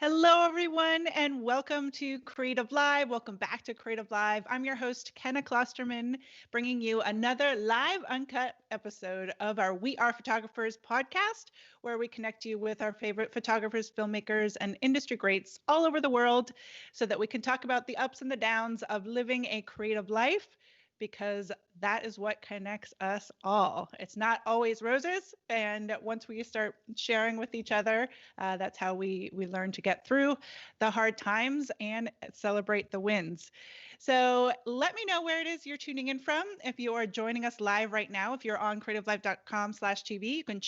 Hello, everyone, and welcome to Creative Live. Welcome back to Creative Live. I'm your host, Kenna Klosterman, bringing you another live, uncut episode of our We Are Photographers podcast, where we connect you with our favorite photographers, filmmakers, and industry greats all over the world so that we can talk about the ups and the downs of living a creative life, because that is what connects us all. It's not always roses. And once we start sharing with each other, that's how we learn to get through the hard times and celebrate the wins. So let me know where it is you're tuning in from. If you are joining us live right now, if you're on creativelive.com/TV, you can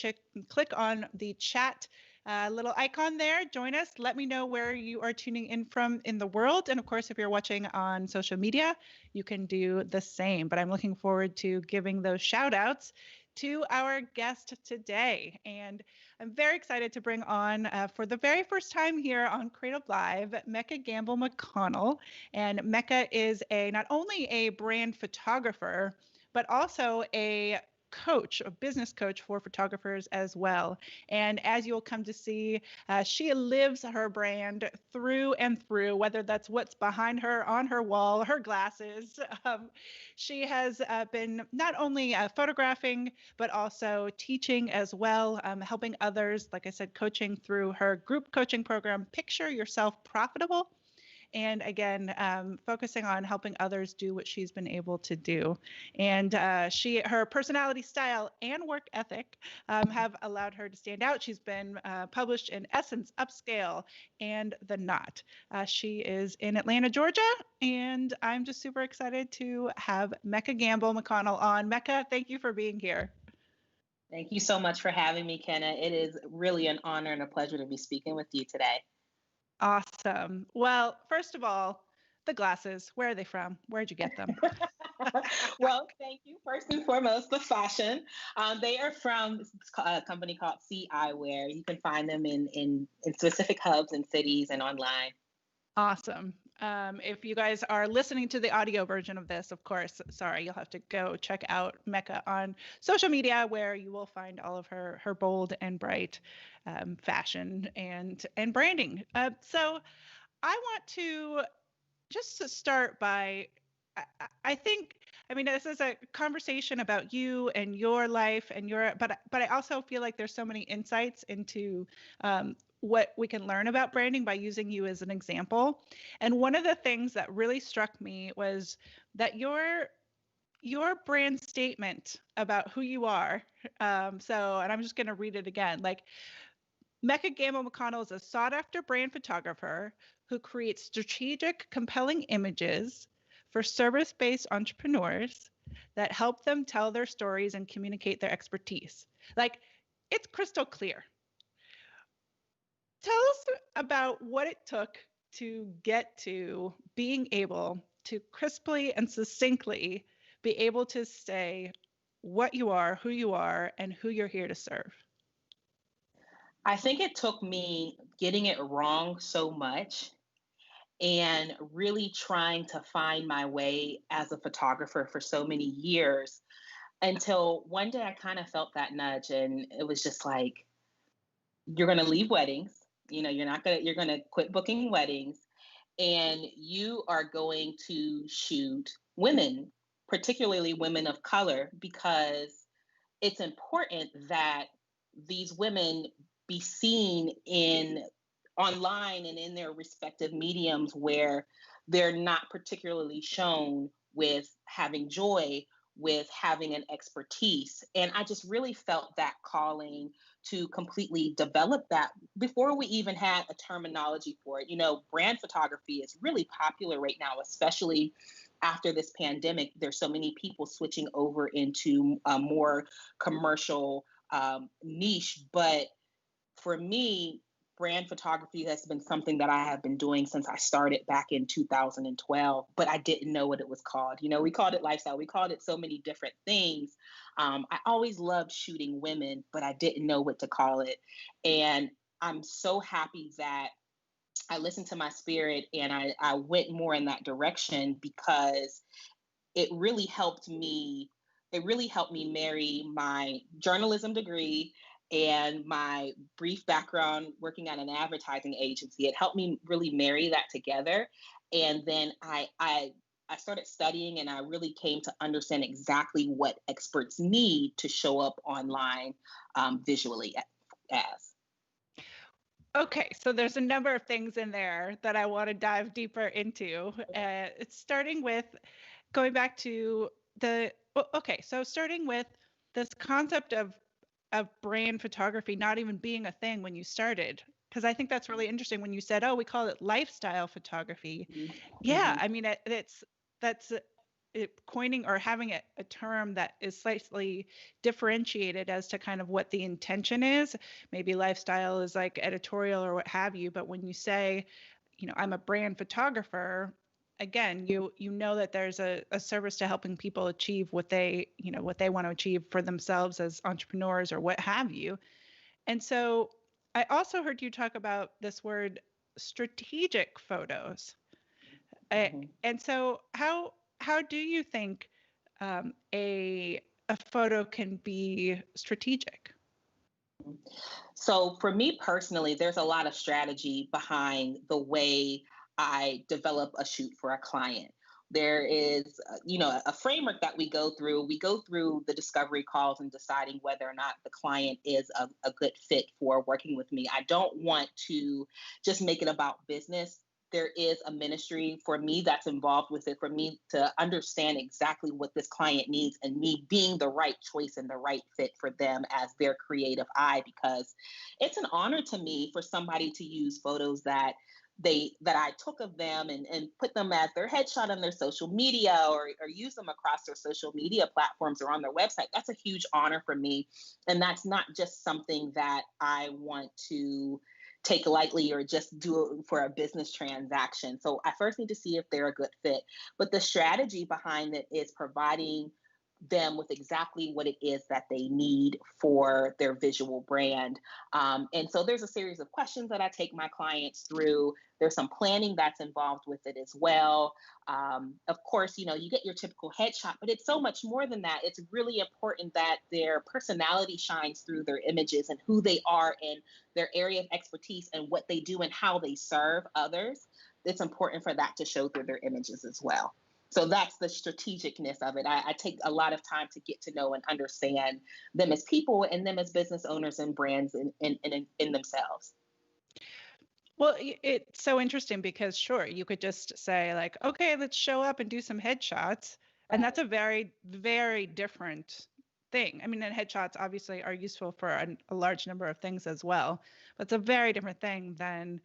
click on the chat little icon there. Join us. Let me know where you are tuning in from in the world. And of course, if you're watching on social media, you can do the same. But I'm looking forward to giving those shout outs to our guest today. And I'm very excited to bring on, for the very first time here on Creative Live, Mecca Gamble McConnell. And Mecca is not only a brand photographer, but also a coach, a business coach for photographers as well. And as you'll come to see, she lives her brand through and through, whether that's what's behind her on her wall, her glasses. She has been not only photographing, but also teaching as well, helping others, like I said, coaching through her group coaching program, Picture Yourself Profitable. And again, focusing on helping others do what she's been able to do. And her personality, style, and work ethic have allowed her to stand out. She's been published in Essence, Upscale, and The Knot. She is in Atlanta, Georgia, and I'm just super excited to have Mecca Gamble McConnell on. Mecca, thank you for being here. Thank you so much for having me, Kenna. It is really an honor and a pleasure to be speaking with you today. Awesome. Well, first of all, the glasses, where are they from? Where'd you get them? Well, thank you. First and foremost, the fashion. They are from a company called C Eyewear. You can find them in specific hubs and cities and online. Awesome. If you guys are listening to the audio version of this, of course, sorry, you'll have to go check out Mecca on social media, where you will find all of her bold and bright fashion and branding. So I want to just start by, I think, I mean, this is a conversation about you and your life and but I also feel like there's so many insights into what we can learn about branding by using you as an example. And one of the things that really struck me was that your brand statement about who you are. And I'm just going to read it again. Like, Mecca Gamble McConnell is a sought-after brand photographer who creates strategic, compelling images for service-based entrepreneurs that help them tell their stories and communicate their expertise. Like, it's crystal clear. Tell us about what it took to get to being able to crisply and succinctly be able to say what you are, who you are, and who you're here to serve. I think it took me getting it wrong so much and really trying to find my way as a photographer for so many years until one day I kind of felt that nudge, and it was just like, you're going to leave weddings. You're going to quit booking weddings, and you are going to shoot women, particularly women of color, because it's important that these women be seen online and in their respective mediums where they're not particularly shown with having joy, with having an expertise. And I just really felt that calling to completely develop that before we even had a terminology for it. Brand photography is really popular right now, especially after this pandemic. There's so many people switching over into a more commercial niche. But for me, brand photography has been something that I have been doing since I started back in 2012, but I didn't know what it was called. We called it lifestyle. We called it so many different things. I always loved shooting women, but I didn't know what to call it. And I'm so happy that I listened to my spirit and I went more in that direction, because it really helped me marry my journalism degree and my brief background working at an advertising agency, it helped me really marry that together. And then I started studying, and I really came to understand exactly what experts need to show up online visually as. Okay, so there's a number of things in there that I want to dive deeper into. It's starting with going back to okay, so starting with this concept of brand photography not even being a thing when you started, because I think that's really interesting when you said, "Oh, we call it lifestyle photography." Yeah, Mm-hmm. I mean, that's coining or having a term that is slightly differentiated as to kind of what the intention is. Maybe lifestyle is like editorial or what have you, but when you say, I'm a brand photographer, again, you know that there's a service to helping people achieve what they want to achieve for themselves as entrepreneurs or what have you. And so I also heard you talk about this word strategic photos. Mm-hmm. And so how do you think a photo can be strategic? So for me personally, there's a lot of strategy behind the way I develop a shoot for a client. There is, a framework that we go through. We go through the discovery calls and deciding whether or not the client is a good fit for working with me. I don't want to just make it about business. There is a ministry for me that's involved with it, for me to understand exactly what this client needs and me being the right choice and the right fit for them as their creative eye, because it's an honor to me for somebody to use photos that I took of them and put them as their headshot on their social media, or use them across their social media platforms or on their website. That's a huge honor for me. And that's not just something that I want to take lightly or just do it for a business transaction. So I first need to see if they're a good fit. But the strategy behind it is providing them with exactly what it is that they need for their visual brand. And so there's a series of questions that I take my clients through. There's some planning that's involved with it as well. Of course, you get your typical headshot, but it's so much more than that. It's really important that their personality shines through their images and who they are in their area of expertise and what they do and how they serve others. It's important for that to show through their images as well. So that's the strategicness of it. I take a lot of time to get to know and understand them as people and them as business owners and brands in themselves. Well, it's so interesting because sure, you could just say like, okay, let's show up and do some headshots. And that's a very, very different thing. I mean, and headshots obviously are useful for a large number of things as well, but it's a very different thing than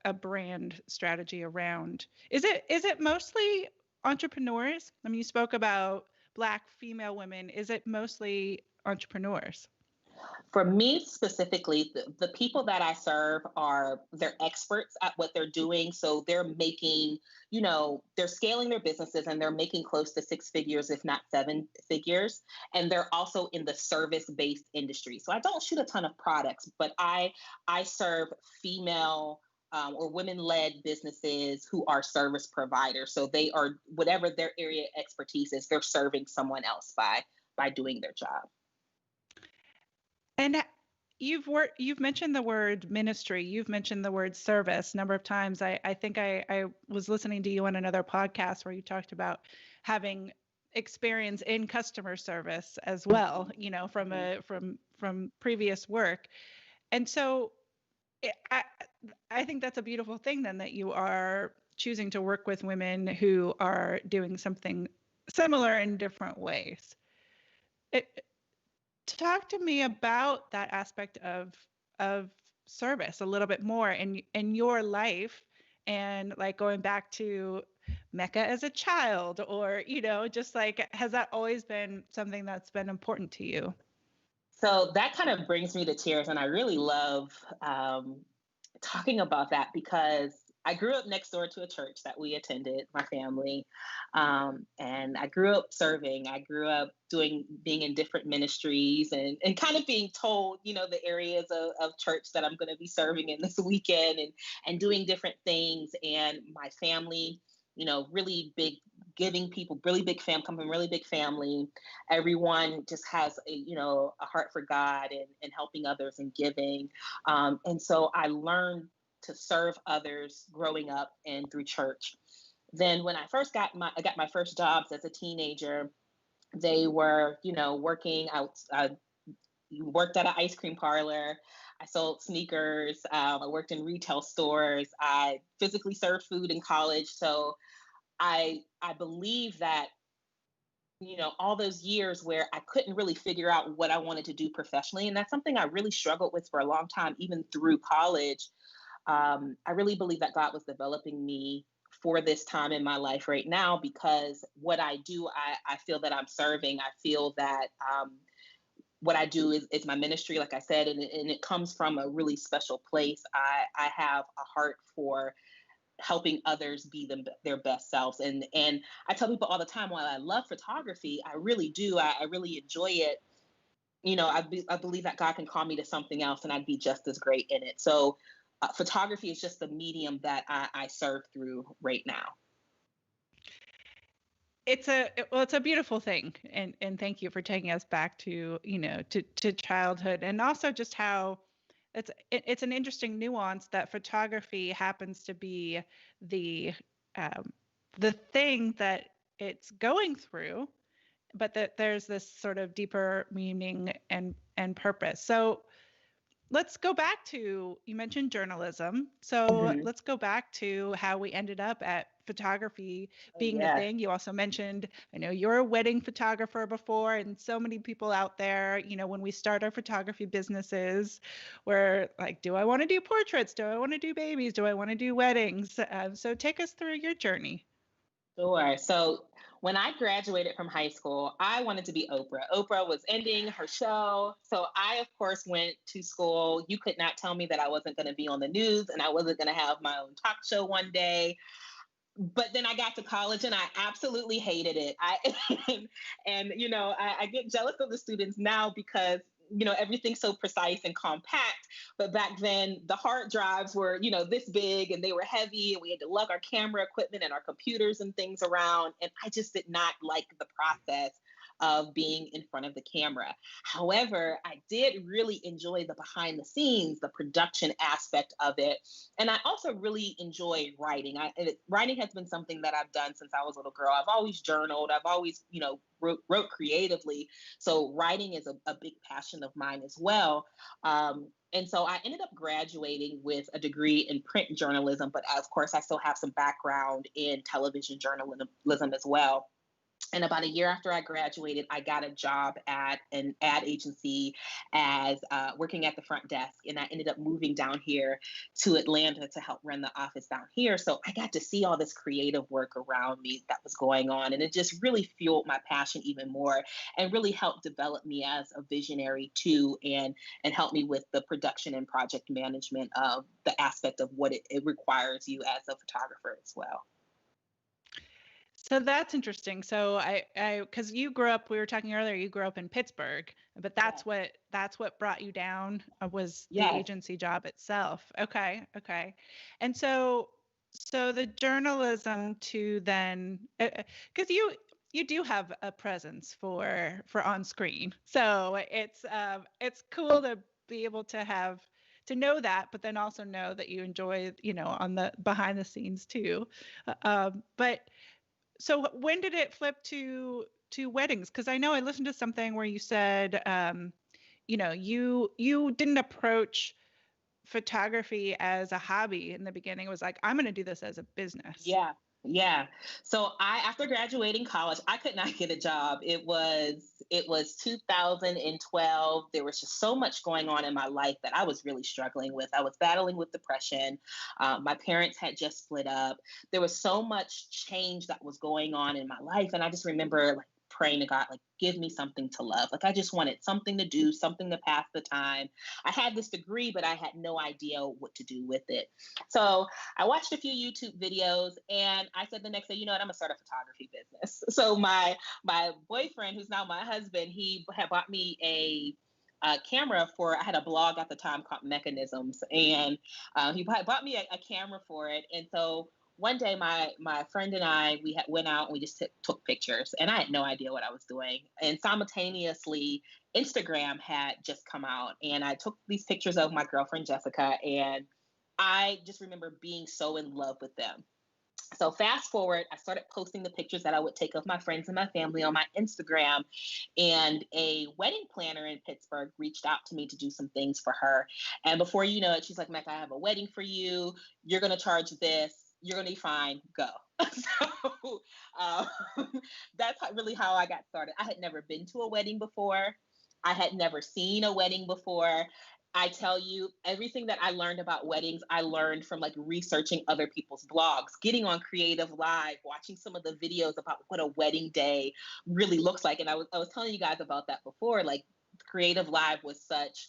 a brand strategy around. Is it mostly entrepreneurs? I mean, you spoke about Black female women. Is it mostly entrepreneurs? For me specifically, the people that I serve they're experts at what they're doing. So they're making, they're scaling their businesses and they're making close to six figures, if not seven figures. And they're also in the service-based industry. So I don't shoot a ton of products, but I serve female or women-led businesses who are service providers. So they are, whatever their area expertise is, they're serving someone else by doing their job. And you've mentioned the word ministry, you've mentioned the word service a number of times. I think I was listening to you on another podcast where you talked about having experience in customer service as well, from previous work. And so I think that's a beautiful thing then that you are choosing to work with women who are doing something similar in different ways. It, Talk to me about that aspect of service a little bit more in your life, and like going back to Mecca as a child, or just like, has that always been something that's been important to you? So that kind of brings me to tears, and I really love talking about that because I grew up next door to a church that we attended, my family, and I grew up serving. I grew up being in different ministries and kind of being told, the areas of church that I'm going to be serving in this weekend and doing different things. And my family, really big giving people, really big fam, come from really big family. Everyone just has a heart for God and helping others and giving. And so I learned to serve others growing up and through church. Then when I got my first jobs as a teenager, they were, working out. I worked at an ice cream parlor. I sold sneakers. I worked in retail stores. I physically served food in college. So I believe that, all those years where I couldn't really figure out what I wanted to do professionally, and that's something I really struggled with for a long time, even through college. I really believe that God was developing me for this time in my life right now, because what I do, I feel that I'm serving. I feel that what I do is my ministry, like I said, and it comes from a really special place. I have a heart for helping others be their best selves. And I tell people all the time, while I love photography, I really do. I really enjoy it. I believe that God can call me to something else and I'd be just as great in it. So photography is just the medium that I serve through right now. It's a beautiful thing, and thank you for taking us back to to childhood, and also just how it's an interesting nuance that photography happens to be the um, the thing that it's going through, but that there's this sort of deeper meaning and purpose. So let's go back to, you mentioned journalism. So Hmm. let's go back to how we ended up at photography Oh, being the yeah. thing. You also mentioned, I know you're a wedding photographer before, and so many people out there, when we start our photography businesses, we're like, do I want to do portraits? Do I want to do babies? Do I want to do weddings? So take us through your journey. Sure. So when I graduated from high school, I wanted to be Oprah. Oprah was ending her show. So I, of course, went to school. You could not tell me that I wasn't going to be on the news and I wasn't going to have my own talk show one day. But then I got to college and I absolutely hated it. I get jealous of the students now because everything's so precise and compact. But back then the hard drives were this big and they were heavy, and we had to lug our camera equipment and our computers and things around, and I just did not like the process of being in front of the camera. However, I did really enjoy the behind the scenes, the production aspect of it. And I also really enjoy writing. Writing has been something that I've done since I was a little girl. I've always journaled. I've always, wrote creatively. So writing is a big passion of mine as well. And so I ended up graduating with a degree in print journalism, but of course, I still have some background in television journalism as well. And about a year after I graduated, I got a job at an ad agency as working at the front desk. And I ended up moving down here to Atlanta to help run the office down here. So I got to see all this creative work around me that was going on. And it just really fueled my passion even more and really helped develop me as a visionary too, and help me with the production and project management of the aspect of what it requires you as a photographer as well. So that's interesting. So because you grew up, we were talking earlier, you grew up in Pittsburgh, but Yeah. that's what brought you down, was the Yes. agency job itself. Okay, okay. And so the journalism to then, because you do have a presence for on screen, so it's cool to be able to have to know that, but then also know that you enjoy, on the behind the scenes too. But so when did it flip to weddings? Because I know I listened to something where you said, you didn't approach photography as a hobby in the beginning. It was like, I'm going to do this as a business. Yeah. Yeah. So after graduating college, I could not get a job. It was 2012. There was just so much going on in my life that I was really struggling with. I was battling with depression. My parents had just split up. There was so much change that was going on in my life, and I just remember like praying to God, like, give me something to love. Like I just wanted something to do, something to pass the time. I had this degree, but I had no idea what to do with it. So I watched a few YouTube videos and I said the next day, you know what, I'm gonna start a photography business. So my boyfriend, who's now my husband, he had bought me a camera for, I had a blog at the time called Mechanisms, and he bought me a camera for it. And so one day my friend and I went out and we just took pictures, and I had no idea what I was doing. And simultaneously, Instagram had just come out, and I took these pictures of my girlfriend Jessica, and I just remember being so in love with them. So fast forward, I started posting the pictures that I would take of my friends and my family on my Instagram. And a wedding planner in Pittsburgh reached out to me to do some things for her. And before you know it, she's like, Mecca, I have a wedding for you. You're going to charge this. You're going to be fine. Go. So um, that's really how I got started. I had never been to a wedding before. I had never seen a wedding before. I tell you, everything that I learned about weddings, I learned from like researching other people's blogs, getting on Creative Live, watching some of the videos about what a wedding day really looks like. And I was telling you guys about that before. Like, Creative Live was such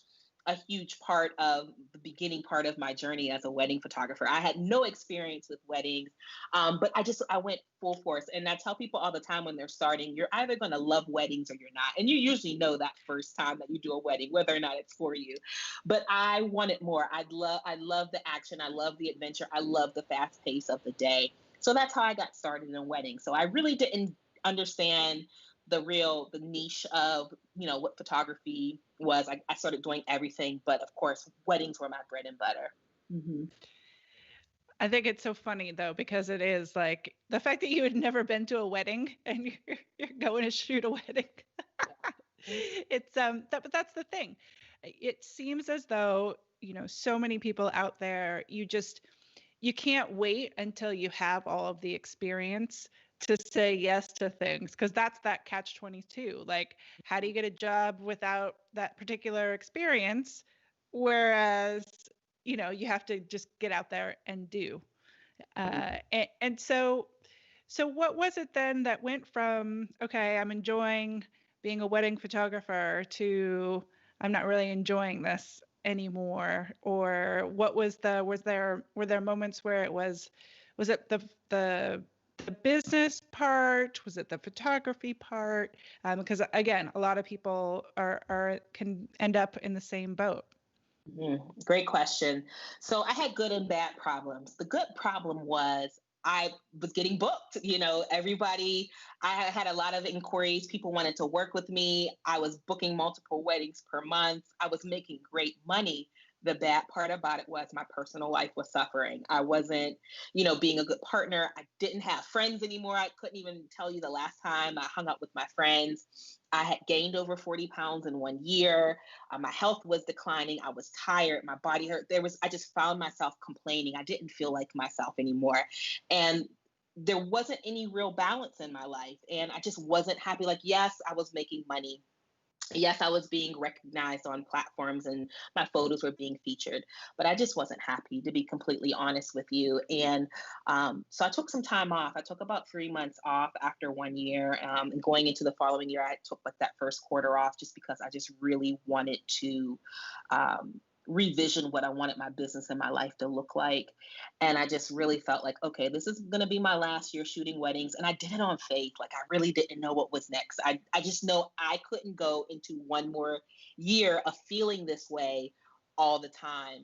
a huge part of the beginning part of my journey as a wedding photographer. I had no experience with weddings, but I went full force. And I tell people all the time when they're starting, you're either going to love weddings or you're not. And you usually know that first time that you do a wedding, whether or not it's for you. But I wanted more. I love the action. I love the adventure. I love the fast pace of the day. So that's how I got started in weddings. So I really didn't understand the niche of what photography was. I started doing everything, but of course weddings were my bread and butter. Mm-hmm. I think it's so funny though, because it is like the fact that you had never been to a wedding and you're going to shoot a wedding. It's but that's the thing. It seems as though, so many people out there, you can't wait until you have all of the experience to say yes to things, because that's that catch 22. Like, how do you get a job without that particular experience? Whereas, you have to just get out there and do. And so what was it then that went from, okay, I'm enjoying being a wedding photographer, to I'm not really enjoying this anymore? Or what were there moments where was it the business part? Was it the photography part? Because again, a lot of people can end up in the same boat. Great question. So I had good and bad problems. The good problem was I was getting booked. Everybody, I had a lot of inquiries. People wanted to work with me. I was booking multiple weddings per month. I was making great money. The bad part about it was my personal life was suffering. I wasn't, being a good partner. I didn't have friends anymore. I couldn't even tell you the last time I hung out with my friends. I had gained over 40 pounds in 1 year. My health was declining. I was tired. My body hurt. I just found myself complaining. I didn't feel like myself anymore. And there wasn't any real balance in my life. And I just wasn't happy. Like, yes, I was making money. Yes, I was being recognized on platforms and my photos were being featured, but I just wasn't happy, to be completely honest with you. And so I took some time off. I took about 3 months off after 1 year. And going into the following year, I took like that first quarter off just because I just really wanted to revision what I wanted my business and my life to look like. And I just really felt like, okay, this is going to be my last year shooting weddings. And I did it on faith. Like, I really didn't know what was next. I just know I couldn't go into one more year of feeling this way all the time.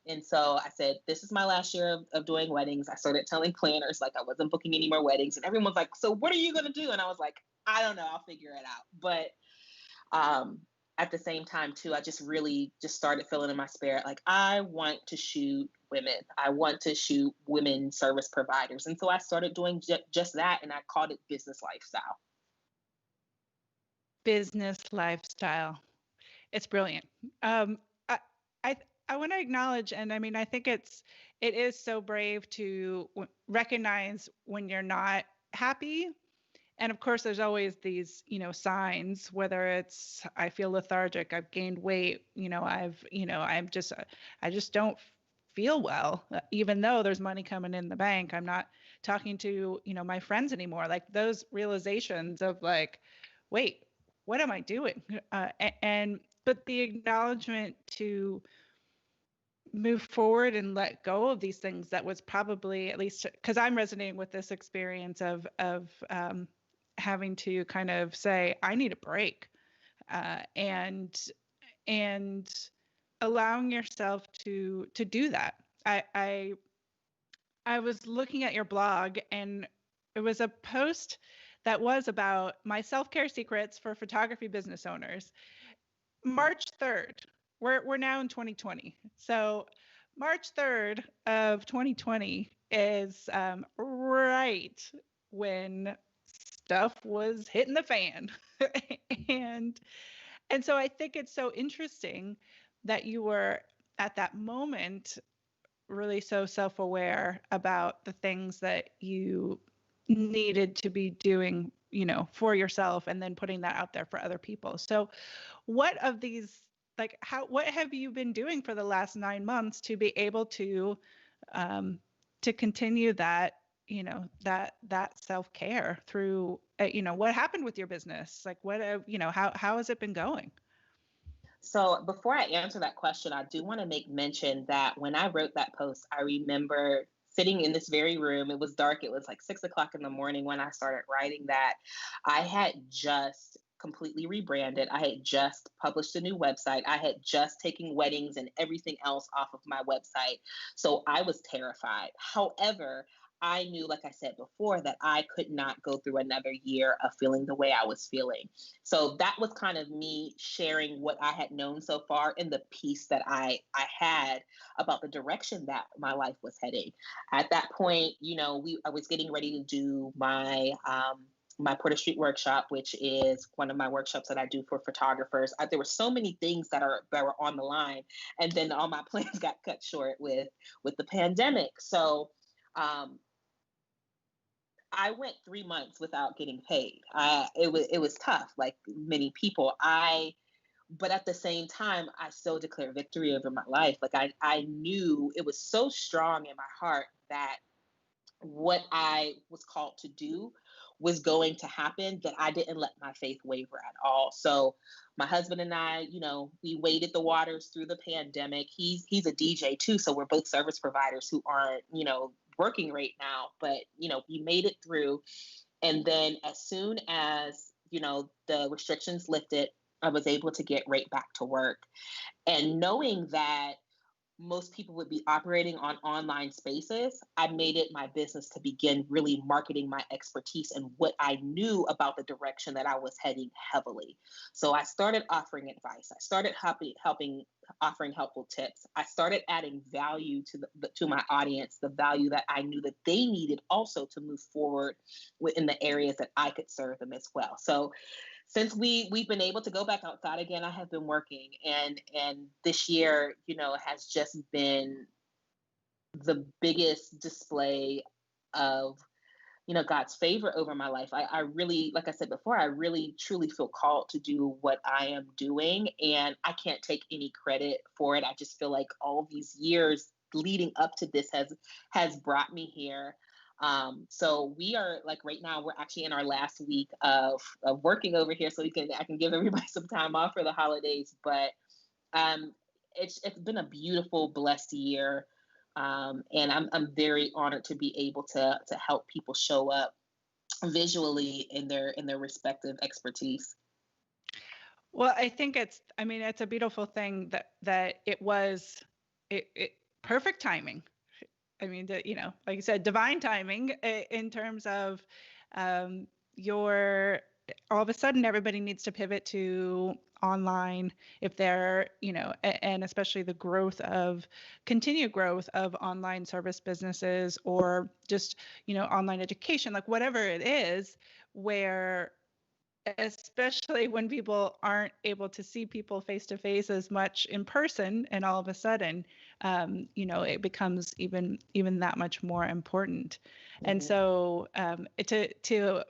And so I said, this is my last year of doing weddings. I started telling planners like I wasn't booking any more weddings. And everyone's like, so what are you going to do? And I was like, I don't know. I'll figure it out. But at the same time too, I just really just started feeling in my spirit like I want to shoot women. I want to shoot women service providers. And so I started doing just that, and I called it business lifestyle. Business lifestyle. It's brilliant. I I I want to acknowledge, and I mean, I think it is so brave to recognize when you're not happy. And of course, there's always these, signs, whether it's I feel lethargic, I've gained weight, I just don't feel well, even though there's money coming in the bank. I'm not talking to, my friends anymore. Like those realizations of like, wait, what am I doing? But the acknowledgement to move forward and let go of these things, that was probably, at least because I'm resonating with this experience of having to kind of say I need a break, and allowing yourself to do that. I was looking at your blog, and it was a post that was about my self-care secrets for photography business owners. March 3rd. We're now in 2020. So March 3rd of 2020 is right when stuff was hitting the fan. and and so I think it's so interesting that you were at that moment really so self-aware about the things that you needed to be doing, for yourself, and then putting that out there for other people. So what of these, like, what have you been doing for the last 9 months to be able to continue that, that self-care through, what happened with your business? Like, what, how has it been going? So before I answer that question, I do want to make mention that when I wrote that post, I remember sitting in this very room. It was dark. It was like 6 o'clock in the morning when I started writing that. I had just completely rebranded. I had just published a new website. I had just taken weddings and everything else off of my website. So I was terrified. However, I knew, like I said before, that I could not go through another year of feeling the way I was feeling. So that was kind of me sharing what I had known so far and the piece that I had about the direction that my life was heading. At that point, I was getting ready to do my Porter Street workshop, which is one of my workshops that I do for photographers. There were so many things that were on the line, and then all my plans got cut short with the pandemic. So um, I went 3 months without getting paid. It was tough, like many people. But at the same time, I still declared victory over my life. Like I knew it was so strong in my heart that what I was called to do was going to happen, that I didn't let my faith waver at all. So my husband and I, we waded the waters through the pandemic. He's a DJ too, so we're both service providers who aren't, working right now, but we made it through. And then as soon as, the restrictions lifted, I was able to get right back to work. And knowing that most people would be operating on online spaces, I made it my business to begin really marketing my expertise and what I knew about the direction that I was heading heavily. So I started offering advice. I started offering helpful tips. I started adding value to my audience, the value that I knew that they needed also to move forward within the areas that I could serve them as well. So since we've been able to go back outside again, I have been working, and this year, has just been the biggest display of God's favor over my life. I really, like I said before, I really truly feel called to do what I am doing, and I can't take any credit for it. I just feel like all these years leading up to this has brought me here. So we are, like, right now we're actually in our last week of working over here, so I can give everybody some time off for the holidays. But um, it's been a beautiful, blessed year, and I'm very honored to be able to help people show up visually in their respective expertise. Well, I think it's a beautiful thing that it was it perfect timing. I mean, like you said, divine timing, in terms of, your all of a sudden everybody needs to pivot to online if they're, and especially the continued growth of online service businesses, or just, online education, like whatever it is, where especially when people aren't able to see people face to face as much in person, and all of a sudden, it becomes even that much more important. And Mhm. so, to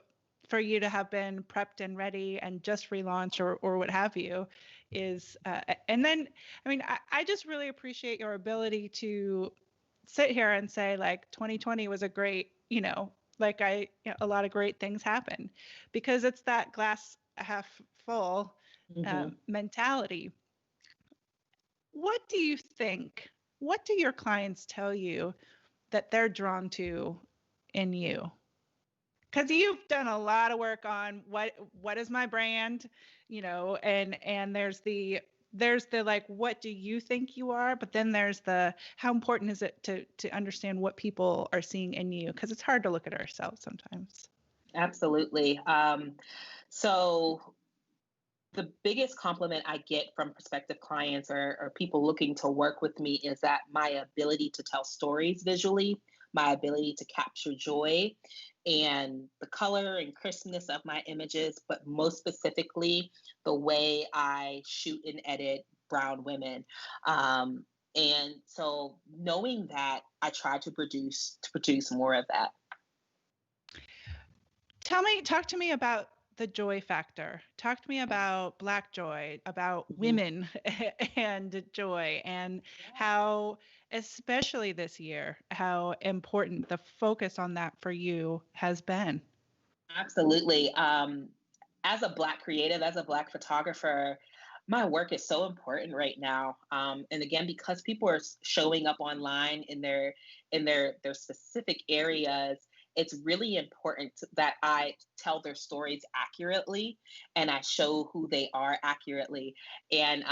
for you to have been prepped and ready and just relaunch, or what have you, is, and then, I mean, I just really appreciate your ability to sit here and say, like, 2020 was a great, like, a lot of great things happen, because it's that glass half full, Mhm. mentality. What do you think? What do your clients tell you that they're drawn to in you? Because you've done a lot of work on what is my brand, and there's there's the like, what do you think you are? But then there's the, how important is it to understand what people are seeing in you? Because it's hard to look at ourselves sometimes. Absolutely. So the biggest compliment I get from prospective clients or people looking to work with me is that my ability to tell stories visually, my ability to capture joy, and the color and crispness of my images, but most specifically, the way I shoot and edit brown women. And so knowing that, I try to produce more of that. Talk to me about the joy factor. Talk to me about Black joy, about Mhm. women and joy, and Yeah. how, especially this year, how important the focus on that for you has been. Absolutely. As a Black creative, as a Black photographer, my work is so important right now. And again, because people are showing up online in their specific areas, it's really important that I tell their stories accurately and I show who they are accurately. And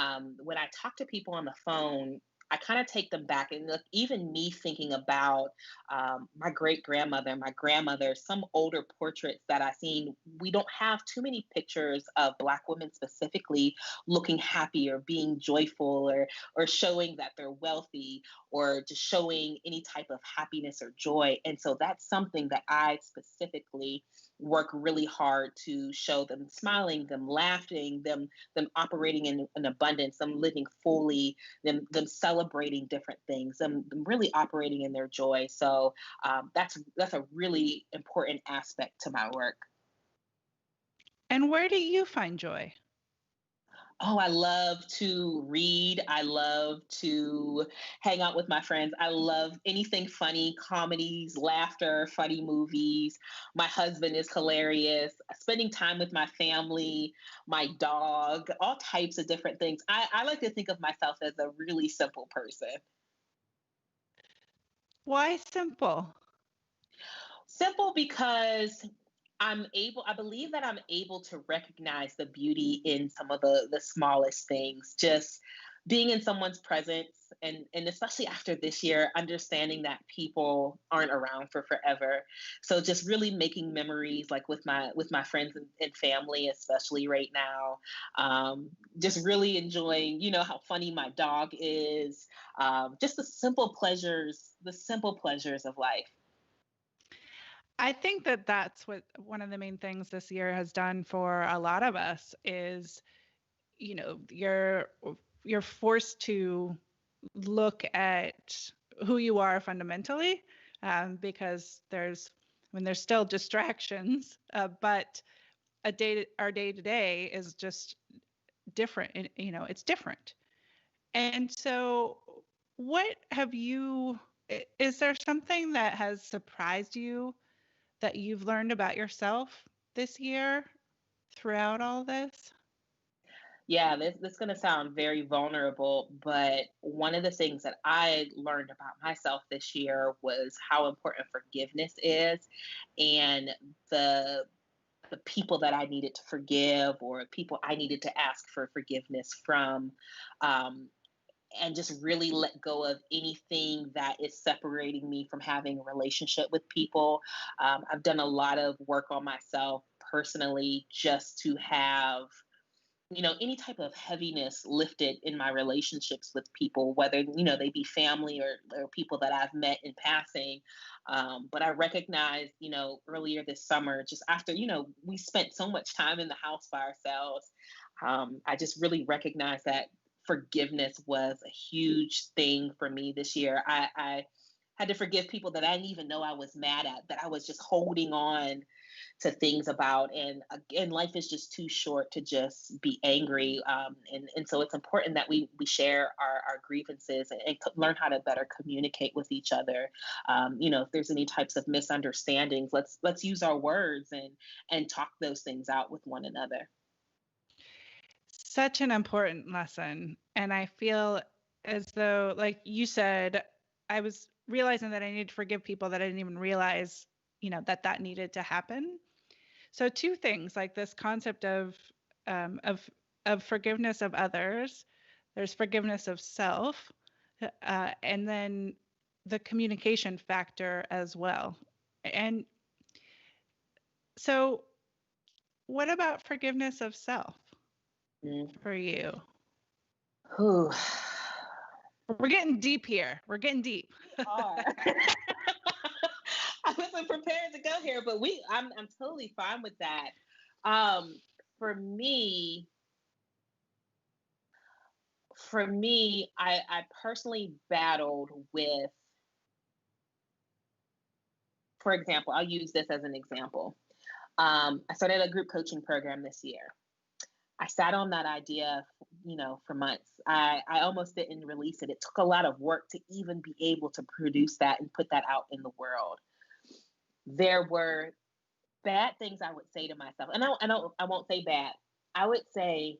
when I talk to people on the phone, I kind of take them back and look, even me thinking about my great grandmother, my grandmother, some older portraits that I've seen. We don't have too many pictures of Black women specifically looking happy or being joyful or showing that they're wealthy or just showing any type of happiness or joy. And so that's something that I specifically work really hard to show them smiling, them laughing, them operating in abundance, them living fully, them celebrating different things, them really operating in their joy. So that's a really important aspect to my work. And where do you find joy? Oh, I love to read. I love to hang out with my friends. I love anything funny, comedies, laughter, funny movies. My husband is hilarious. Spending time with my family, my dog, all types of different things. I like to think of myself as a really simple person. Why simple? Simple because I believe that I'm able to recognize the beauty in some of the smallest things. Just being in someone's presence and especially after this year, understanding that people aren't around for forever. So just really making memories like with my friends and family, especially right now. Just really enjoying, how funny my dog is. Just the simple pleasures of life. I think that that's what one of the main things this year has done for a lot of us is, you're forced to look at who you are fundamentally, because there's still distractions, but our day to day is just different. It's different. And so, what have you? Is there something that has surprised you that you've learned about yourself this year throughout all this? Yeah, this is going to sound very vulnerable, but one of the things that I learned about myself this year was how important forgiveness is, and the the people that I needed to forgive or people I needed to ask for forgiveness from. Um, and just really let go of anything that is separating me from having a relationship with people. I've done a lot of work on myself personally just to have any type of heaviness lifted in my relationships with people, whether they be family or people that I've met in passing. But I recognized earlier this summer, just after we spent so much time in the house by ourselves, I just really recognized that forgiveness was a huge thing for me this year. I had to forgive people that I didn't even know I was mad at, that I was just holding on to things about. And again, life is just too short to just be angry. And so it's important that we share our grievances and learn how to better communicate with each other. If there's any types of misunderstandings, let's use our words and talk those things out with one another. Such an important lesson. And I feel as though, like you said, I was realizing that I needed to forgive people that I didn't even realize, that needed to happen. So two things, like this concept of of forgiveness of others, there's forgiveness of self, and then the communication factor as well. And so, what about forgiveness of self for you? Whew. We're getting deep here. We're getting deep. We are. I wasn't prepared to go here, but I'm totally fine with that. For me, I personally battled with, for example, I'll use this as an example. I started a group coaching program this year. I sat on that idea, for months. I almost didn't release it. It took a lot of work to even be able to produce that and put that out in the world. There were bad things I would say to myself, and I won't say bad. I would say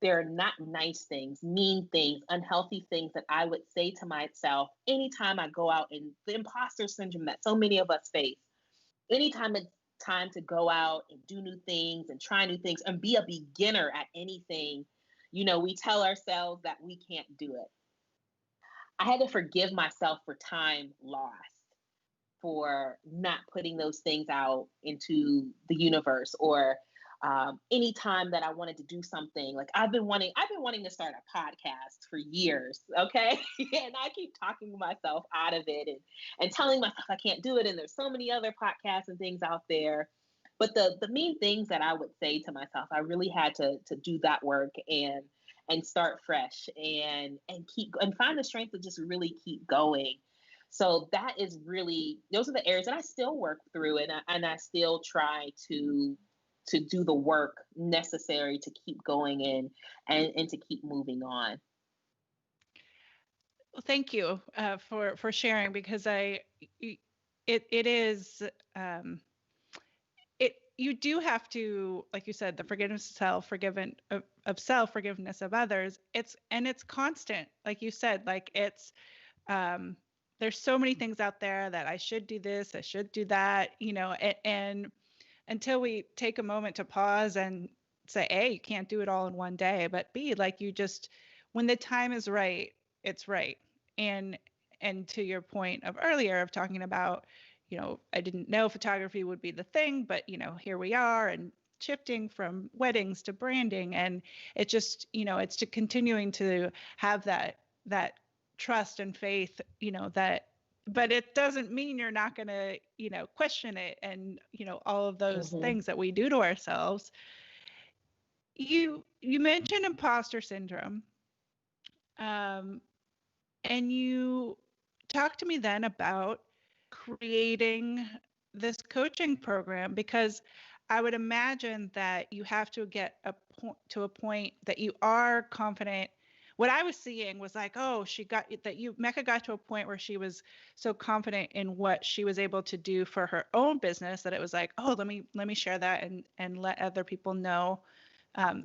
there are not nice things, mean things, unhealthy things that I would say to myself anytime I go out, and the imposter syndrome that so many of us face. Anytime it's time to go out and do new things and try new things and be a beginner at anything, we tell ourselves that we can't do it. I had to forgive myself for time lost, for not putting those things out into the universe, or any time that I wanted to do something. Like I've been wanting to start a podcast for years, okay? And I keep talking myself out of it, and telling myself I can't do it, and there's so many other podcasts and things out there. But the main things that I would say to myself, I really had to do that work and start fresh, and keep and find the strength to just really keep going. So that is really, those are the areas that I still work through, and I still try to do the work necessary to keep going in, and to keep moving on. Well, thank you for sharing, because it is it you do have to, like you said, the forgiveness of self, of self, forgiveness of others. It's constant, like you said, like it's there's so many things out there that I should do this, I should do that, and until we take a moment to pause and say, A, you can't do it all in one day, but B, like you just, when the time is right, it's right. And to your point of earlier of talking about, I didn't know photography would be the thing, but here we are, and shifting from weddings to branding, and it just, it's to continuing to have that trust and faith, that, but it doesn't mean you're not going to, question it, and, all of those Mm-hmm. things that we do to ourselves. You mentioned imposter syndrome, and you talked to me then about creating this coaching program, because I would imagine that you have to get to a point that you are confident. What I was seeing was like, oh, Mecca got to a point where she was so confident in what she was able to do for her own business that it was like, oh, let me share that, and let other people know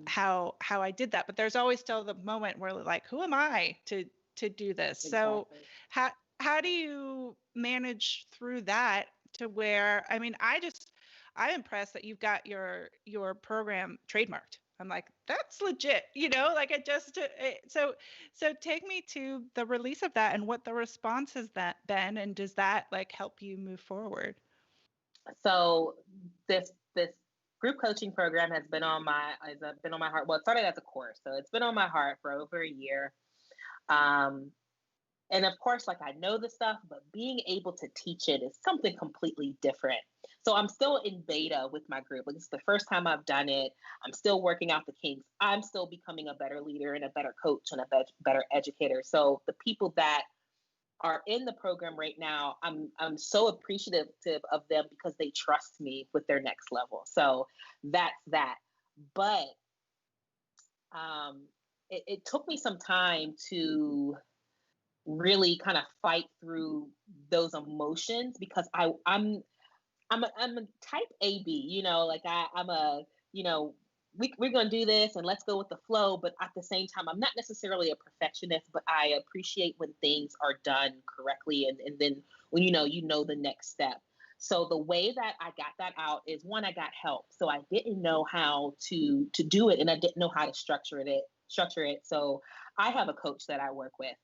how I did that. But there's always still the moment where like, who am I to do this? So Exactly. how do you manage through that, to where, I mean, I'm impressed that you've got your program trademarked. I'm like, that's legit, like so take me to the release of that and what the response has that been, and does that like help you move forward? So this group coaching program has been on my heart. Well, it started as a course, so it's been on my heart for over a year. Um, and of course, like I know the stuff, but being able to teach it is something completely different. So I'm still in beta with my group. Like, it's the first time I've done it. I'm still working out the kinks. I'm still becoming a better leader and a better coach and a better educator. So the people that are in the program right now, I'm so appreciative of them, because they trust me with their next level. So that's that. But it took me some time to really kind of fight through those emotions, because I'm a type AB, like I'm a, we're going to do this and let's go with the flow. But at the same time, I'm not necessarily a perfectionist, but I appreciate when things are done correctly. And then when, you know the next step. So the way that I got that out is, one, I got help. So I didn't know how to do it, and I didn't know how to structure it structure it. So I have a coach that I work with.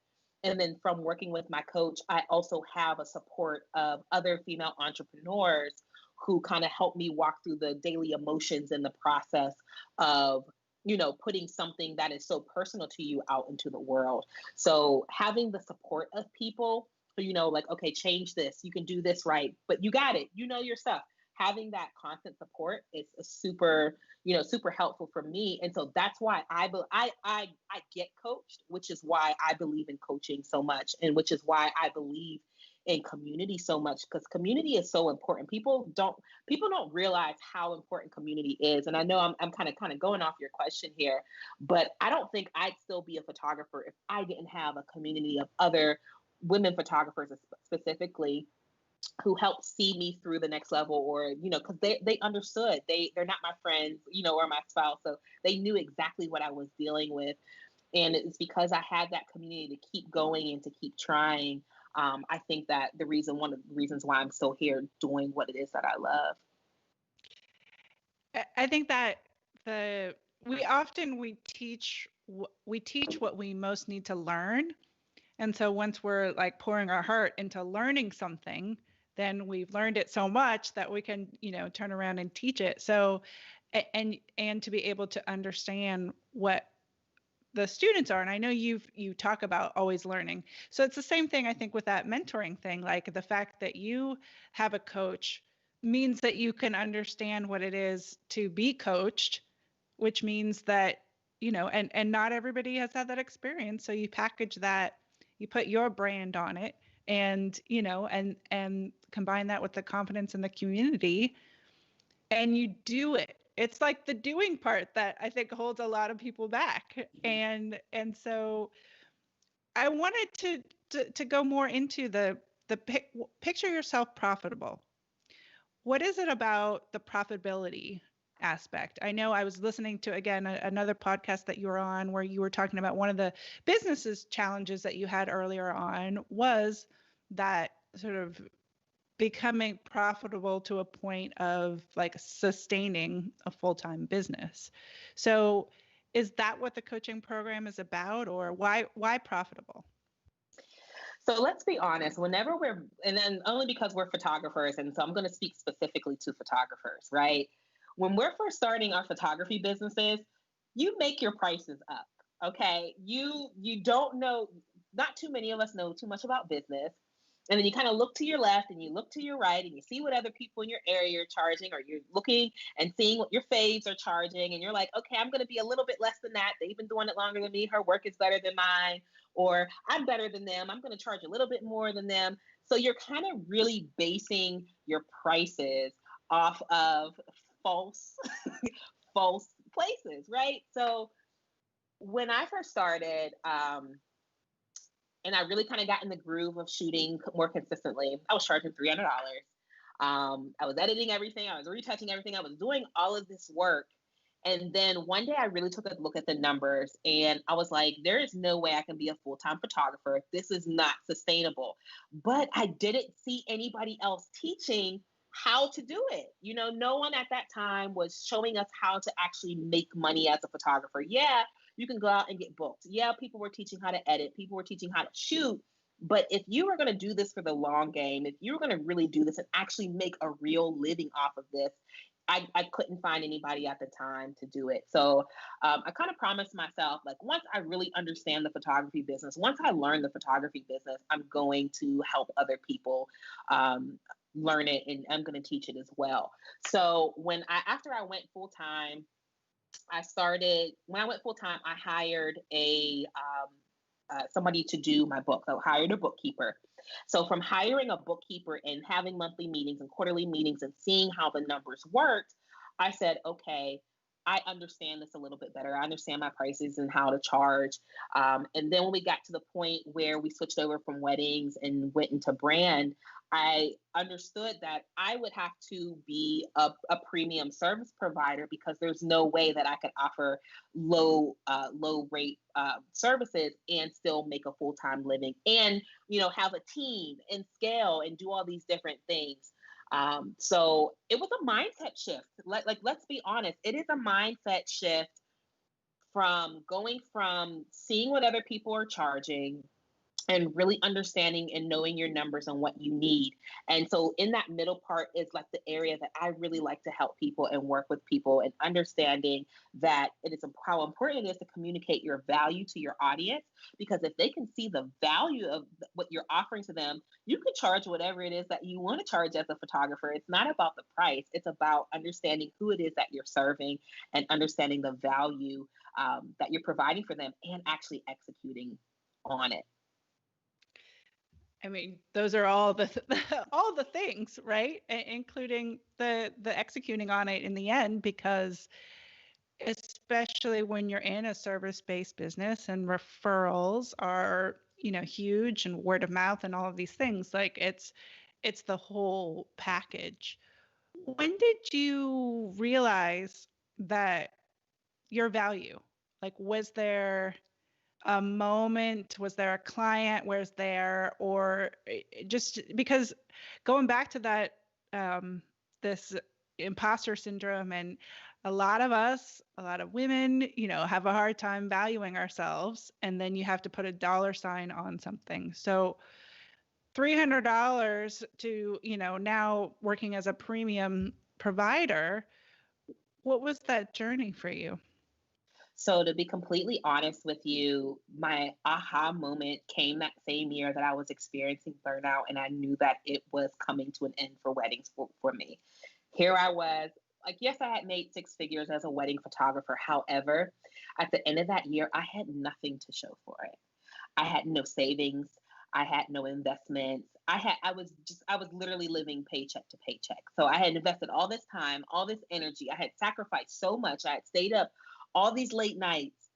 And then from working with my coach, I also have a support of other female entrepreneurs who kind of help me walk through the daily emotions in the process of, putting something that is so personal to you out into the world. So having the support of people who, like, okay, change this, you can do this right, but you got it, your stuff. Having that constant support is a super helpful for me. And so that's why I get coached, which is why I believe in coaching so much, and which is why I believe in community so much, because community is so important. People don't realize how important community is. And I know I'm kind of going off your question here, but I don't think I'd still be a photographer if I didn't have a community of other women photographers specifically who helped see me through the next level, or because they understood. They're not my friends, or my spouse, so they knew exactly what I was dealing with. And it's because I had that community to keep going and to keep trying. I think that one of the reasons why I'm still here doing what it is that I love. I think that we teach what we most need to learn. And so once we're like pouring our heart into learning something, then we've learned it so much that we can, turn around and teach it. So, and to be able to understand what the students are. And I know you talk about always learning. So it's the same thing, I think, with that mentoring thing. Like the fact that you have a coach means that you can understand what it is to be coached, which means that, and not everybody has had that experience. So you package that, you put your brand on it, and, and combine that with the confidence in the community, and you do it. It's like the doing part that I think holds a lot of people back. And so I wanted to go more into the picture yourself profitable. What is it about the profitability aspect? I know I was listening to, again, another podcast that you were on where you were talking about one of the businesses challenges that you had earlier on was that sort of becoming profitable to a point of like sustaining a full-time business. So is that what the coaching program is about, or why profitable? So let's be honest, and then only because we're photographers, and so I'm going to speak specifically to photographers, right? When we're first starting our photography businesses, you make your prices up, okay? You don't know, not too many of us know too much about business. And then you kind of look to your left and you look to your right and you see what other people in your area are charging, or you're looking and seeing what your faves are charging. And you're like, okay, I'm going to be a little bit less than that. They've been doing it longer than me. Her work is better than mine, or I'm better than them. I'm going to charge a little bit more than them. So you're kind of really basing your prices off of false, false places, right? So when I first started, and I really kind of got in the groove of shooting more consistently, I was charging $300. I was editing everything. I was retouching everything. I was doing all of this work. And then one day I really took a look at the numbers and I was like, there is no way I can be a full-time photographer. This is not sustainable. But I didn't see anybody else teaching how to do it. No one at that time was showing us how to actually make money as a photographer. Yeah, you can go out and get booked. Yeah, people were teaching how to edit. People were teaching how to shoot. But if you were going to do this for the long game, if you were going to really do this and actually make a real living off of this, I couldn't find anybody at the time to do it. So I kind of promised myself, like, once I really understand the photography business, once I learn the photography business, I'm going to help other people learn it, and I'm going to teach it as well. So after I went full time, when I went full time, I hired somebody to do my book. I hired a bookkeeper. So from hiring a bookkeeper and having monthly meetings and quarterly meetings and seeing how the numbers worked, I said, okay, I understand this a little bit better. I understand my prices and how to charge. And then when we got to the point where we switched over from weddings and went into brand, I understood that I would have to be a premium service provider, because there's no way that I could offer low rate services and still make a full-time living and have a team and scale and do all these different things. So it was a mindset shift. Let's be honest, it is a mindset shift from going from seeing what other people are charging and really understanding and knowing your numbers and what you need. And so in that middle part is like the area that I really like to help people and work with people, and understanding that it is how important it is to communicate your value to your audience, because if they can see the value of what you're offering to them, you can charge whatever it is that you want to charge as a photographer. It's not about the price. It's about understanding who it is that you're serving and understanding the value that you're providing for them and actually executing on it. I mean, those are all the all the things, right? Including the executing on it in the end, because especially when you're in a service-based business and referrals are, huge, and word of mouth and all of these things, like it's the whole package. When did you realize that your value? Like, was there a moment? Was there a client? Was there, or just because going back to that, this imposter syndrome, and a lot of us, a lot of women, have a hard time valuing ourselves, and then you have to put a dollar sign on something. So $300 to, now working as a premium provider, what was that journey for you? So, to be completely honest with you, my aha moment came that same year that I was experiencing burnout, and I knew that it was coming to an end for weddings for me. Here I was, like, yes, I had made six figures as a wedding photographer. However, at the end of that year, I had nothing to show for it. I had no savings. I had no investments. I was literally living paycheck to paycheck. So I had invested all this time, all this energy. I had sacrificed so much. I had stayed up all these late nights,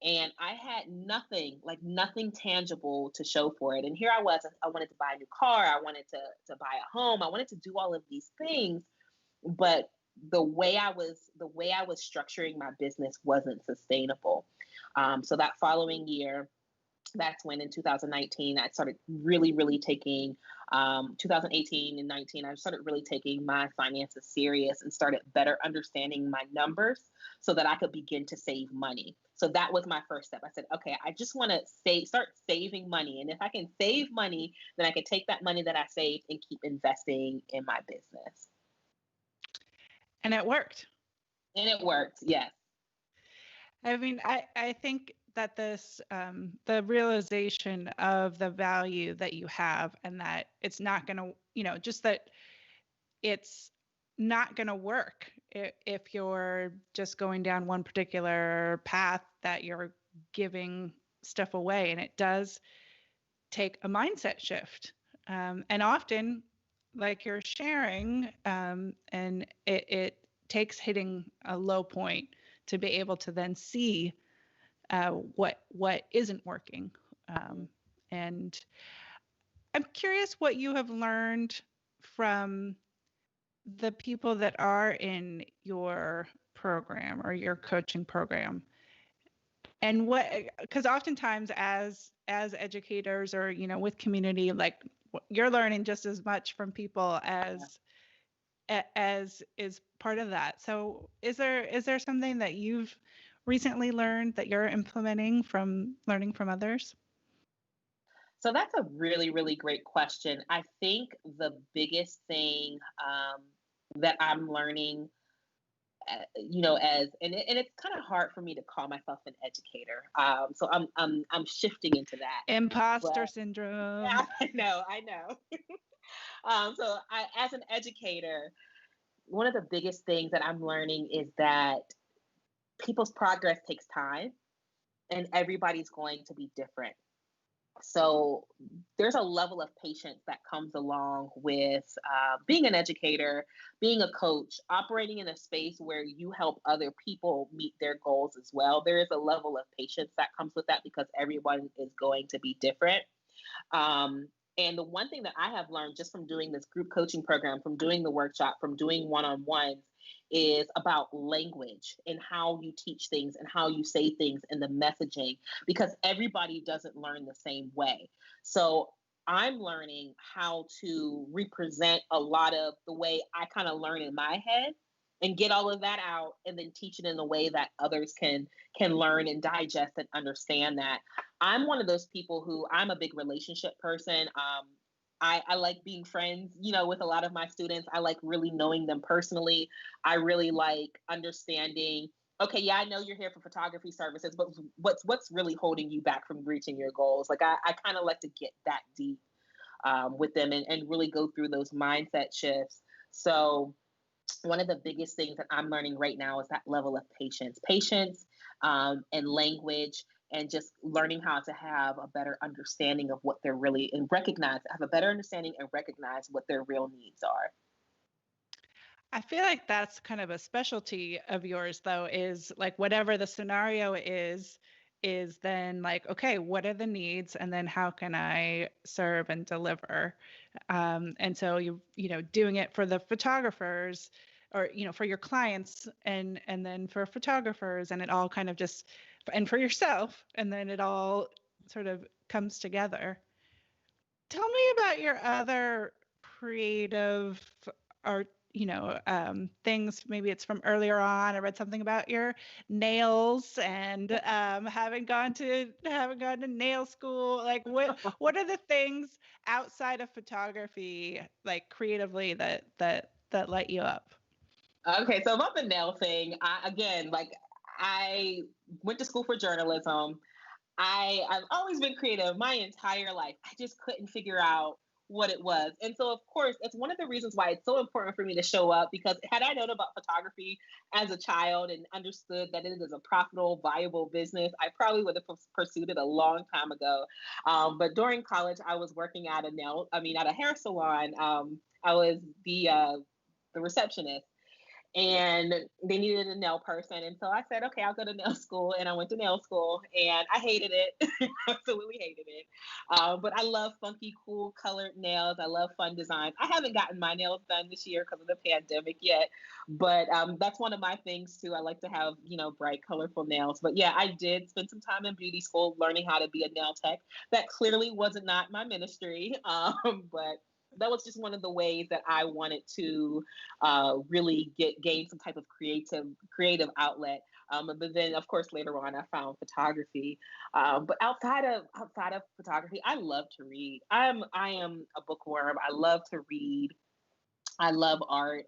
and I had nothing, like nothing tangible to show for it. And here I was, I wanted to buy a new car. I wanted to buy a home. I wanted to do all of these things, but the way I was structuring my business wasn't sustainable. So that following year, that's when in 2019 I started really, really taking 2018 and 19, I started really taking my finances serious and started better understanding my numbers so that I could begin to save money. So that was my first step. I said, okay, I just want to start saving money. And if I can save money, then I can take that money that I saved and keep investing in my business. And it worked. And it worked. Yes. I mean, I think that this, the realization of the value that you have, and that it's not going to, just that it's not going to work if you're just going down one particular path, that you're giving stuff away. And it does take a mindset shift. And often, like you're sharing, and it takes hitting a low point to be able to then see what isn't working. And I'm curious what you have learned from the people that are in your program or your coaching program, and what, because oftentimes as educators, or with community, like, you're learning just as much from people as is part of that. So is there something that you've recently learned that you're implementing from learning from others? So that's a really, really great question. I think the biggest thing that I'm learning, and it's kind of hard for me to call myself an educator. So I'm shifting into that. Imposter But syndrome. yeah, I know. As an educator, one of the biggest things that I'm learning is that people's progress takes time, and everybody's going to be different. So there's a level of patience that comes along with being an educator, being a coach, operating in a space where you help other people meet their goals as well. There is a level of patience that comes with that, because everyone is going to be different. And the one thing that I have learned just from doing this group coaching program, from doing the workshop, from doing one-on-ones, is about language and how you teach things and how you say things and the messaging, because everybody doesn't learn the same way. So I'm learning how to represent a lot of the way I kind of learn in my head and get all of that out and then teach it in a way that others can learn and digest and understand that. I'm one of those people who I'm a big relationship person. I like being friends, with a lot of my students. I like really knowing them personally. I really like understanding, okay, yeah, I know you're here for photography services, but what's really holding you back from reaching your goals? Like I kind of like to get that deep with them and really go through those mindset shifts. So one of the biggest things that I'm learning right now is that level of patience, and language, and just learning how to have a better understanding of what they're really and have a better understanding and recognize what their real needs are. I feel like that's kind of a specialty of yours, though, is like whatever the scenario is then like, okay, what are the needs? And then how can I serve and deliver? And so doing it for the photographers or, for your clients and then for photographers and it all kind of just, and for yourself, and then it all sort of comes together. Tell me about your other creative art, things. Maybe it's from earlier on. I read something about your nails and having gone to nail school. Like what are the things outside of photography, like creatively that light you up? Okay, so about the nail thing, again, like I went to school for journalism. I've always been creative my entire life. I just couldn't figure out what it was. And so of course, it's one of the reasons why it's so important for me to show up, because had I known about photography as a child and understood that it is a profitable, viable business, I probably would have pursued it a long time ago. But during college, I was working at a hair salon. I was the receptionist, and they needed a nail person. And so I said, okay, I'll go to nail school. And I went to nail school and I hated it. Absolutely hated it. But I love funky, cool, colored nails. I love fun designs. I haven't gotten my nails done this year because of the pandemic yet. But that's one of my things too. I like to have, bright, colorful nails. But yeah, I did spend some time in beauty school learning how to be a nail tech. That clearly wasn't not my ministry. But that was just one of the ways that I wanted to really gain some type of creative outlet. But then, of course, later on, I found photography. But outside of photography, I love to read. I am a bookworm. I love to read. I love art.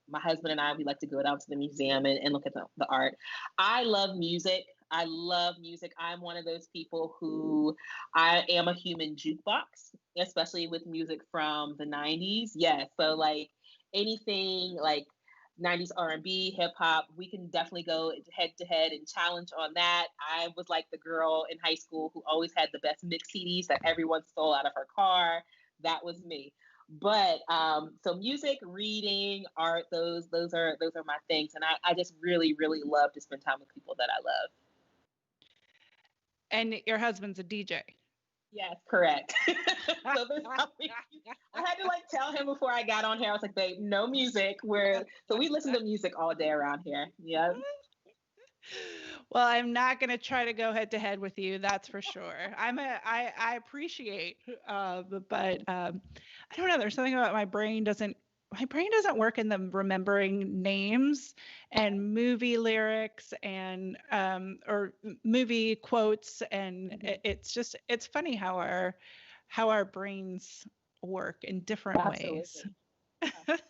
My husband and I, we like to go down to the museum and look at the art. I love music. I love music. I'm one of those people who I am a human jukebox, especially with music from the 90s. Yes. So like anything like 90s R&B, hip hop, we can definitely go head to head and challenge on that. I was like the girl in high school who always had the best mix CDs that everyone stole out of her car. That was me. But so music, reading, art, those are my things, and I just really really love to spend time with people that I love. And your husband's a DJ. Yes, correct. So I had to like tell him before I got on here. I was like, babe, no music. So we listen to music all day around here. Yeah. Well, I'm not going to try to go head to head with you. That's for sure. I appreciate, but I don't know. There's something about my brain doesn't work in the remembering names and movie lyrics and or movie quotes, and it's funny how our brains work in different ways. Absolutely.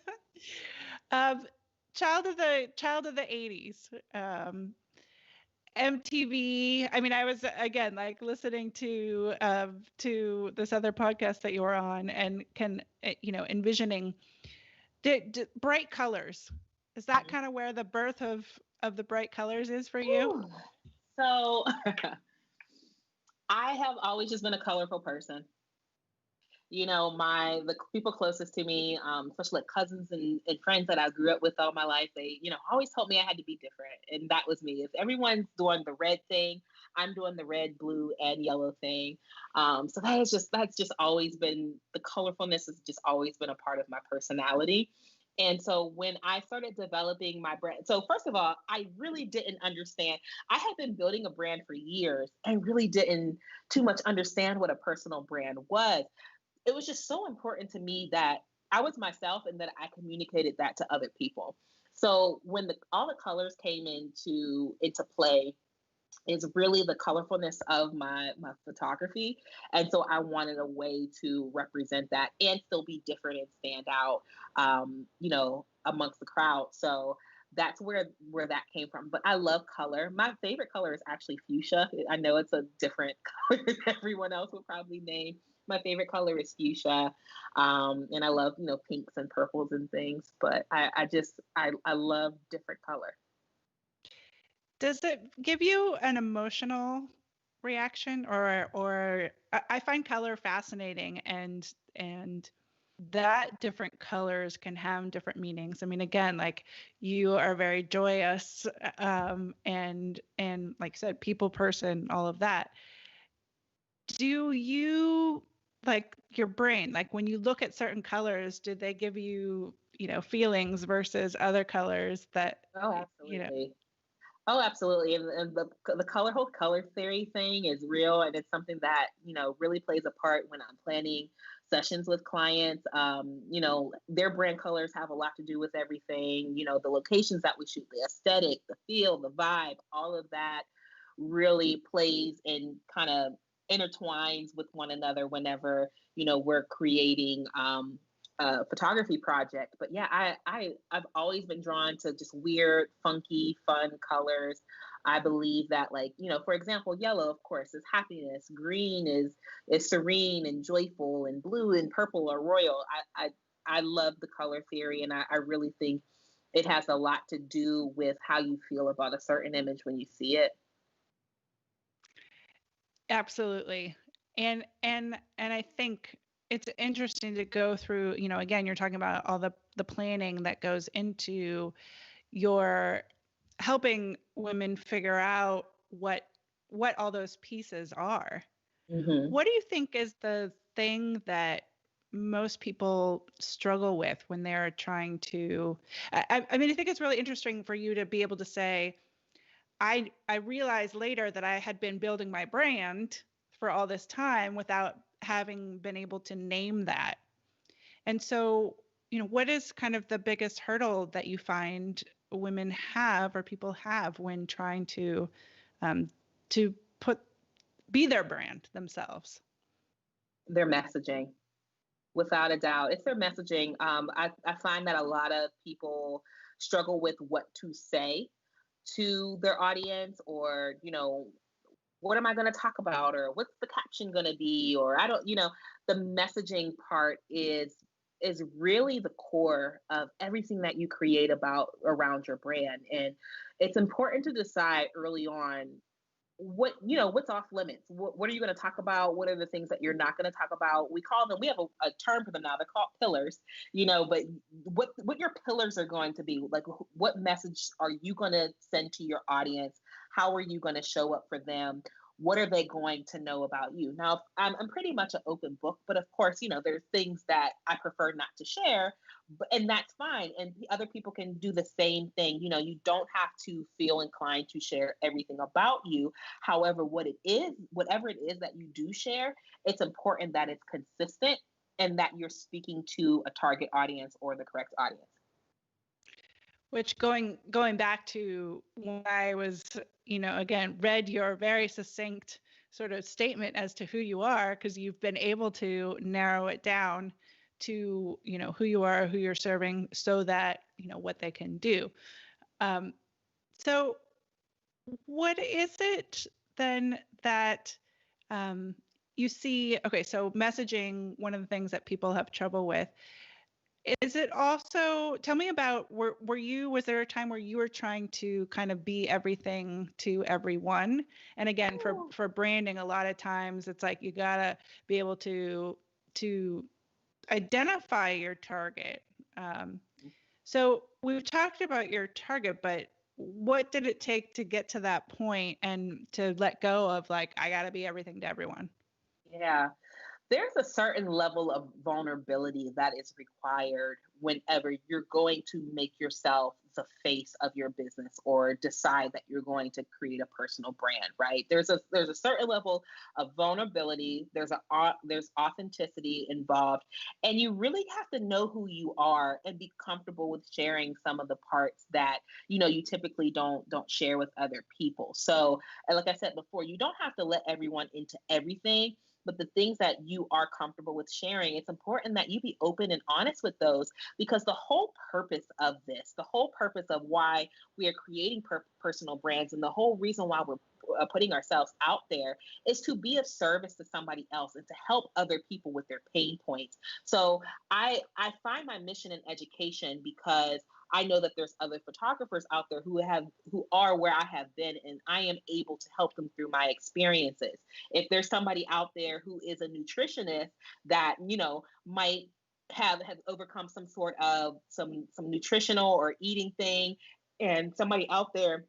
um, child of the 80s. MTV. I mean, I was again like listening to this other podcast that you were on, and can envisioning bright colors. Is that kind of where the birth of the bright colors is for you? Whew. So I have always just been a colorful person. The people closest to me, especially like cousins and friends that I grew up with all my life, they always told me I had to be different, and that was me. If everyone's doing the red thing, I'm doing the red, blue, and yellow thing. So that's just always been, the colorfulness has just always been a part of my personality. And so when I started developing my brand, so first of all, I really didn't understand. I had been building a brand for years and really didn't too much understand what a personal brand was. It was just so important to me that I was myself and that I communicated that to other people. So when all the colors came into play, is really the colorfulness of my photography. And so I wanted a way to represent that and still be different and stand out, amongst the crowd. So that's where that came from. But I love color. My favorite color is actually fuchsia. I know it's a different color than everyone else would probably name. My favorite color is fuchsia, and I love pinks and purples and things. But I love different color. Does it give you an emotional reaction, or I find color fascinating, and that different colors can have different meanings. I mean, again, like you are very joyous, and like I said, people person, all of that. Do you like your brain, like when you look at certain colors, do they give you, feelings versus other colors that, Oh, you know, absolutely. Oh, absolutely. And the whole color theory thing is real, and it's something that really plays a part when I'm planning sessions with clients. Their brand colors have a lot to do with everything. The locations that we shoot, the aesthetic, the feel, the vibe, all of that really plays and kind of intertwines with one another whenever we're creating a photography project. But yeah, I've always been drawn to just weird, funky, fun colors. I believe that, like, for example, yellow, of course, is happiness. Green is serene and joyful, and blue and purple are royal. I love the color theory, and I really think it has a lot to do with how you feel about a certain image when you see it. absolutely. And I think it's interesting to go through, again, you're talking about all the planning that goes into your helping women figure out what all those pieces are. Hmm. What do you think is the thing that most people struggle with when they're trying to? I mean, I think it's really interesting for you to be able to say, I realized later that I had been building my brand for all this time without having been able to name that. And so, what is kind of the biggest hurdle that you find women have or people have when trying um, to put be their brand themselves? Their messaging, without a doubt, it's their messaging. I find that a lot of people struggle with what to say to their audience, or what am I going to talk about, or what's the caption going to be, or I don't, the messaging part is really the core of everything that you create about around your brand. And it's important to decide early on what's off limits. What are you going to talk about? What are the things that you're not going to talk about? We call them, we have a term for them now, they're called pillars. But what your pillars are going to be, like, what message are you going to send to your audience? How are you going to show up for them? What are they going to know about you? Now, I'm pretty much an open book, but of course, there's things that I prefer not to share, and that's fine. And other people can do the same thing. You don't have to feel inclined to share everything about you. However, whatever it is that you do share, it's important that it's consistent and that you're speaking to a target audience or the correct audience. Which going back to when I was, again, read your very succinct sort of statement as to who you are, because you've been able to narrow it down to, who you are, who you're serving, so that, what they can do. Um, so what is it then that you see? Okay, so messaging, one of the things that people have trouble with. Is it also, tell me about, was there a time where you were trying to kind of be everything to everyone? And again, for branding, a lot of times it's like you gotta be able to identify your target. So we've talked about your target, but what did it take to get to that point and to let go of, like, I gotta be everything to everyone? Yeah. There's a certain level of vulnerability that is required whenever you're going to make yourself the face of your business or decide that you're going to create a personal brand, right? There's a certain level of vulnerability. There's authenticity involved, and you really have to know who you are and be comfortable with sharing some of the parts that you typically don't share with other people. So, and like I said before, you don't have to let everyone into everything, but the things that you are comfortable with sharing, it's important that you be open and honest with those, because the whole purpose of this, the whole purpose of why we are creating personal brands, and the whole reason why we're putting ourselves out there is to be of service to somebody else and to help other people with their pain points. So I find my mission in education because I know that there's other photographers out there who are where I have been, and I am able to help them through my experiences. If there's somebody out there who is a nutritionist that might have overcome some sort of some nutritional or eating thing, and somebody out there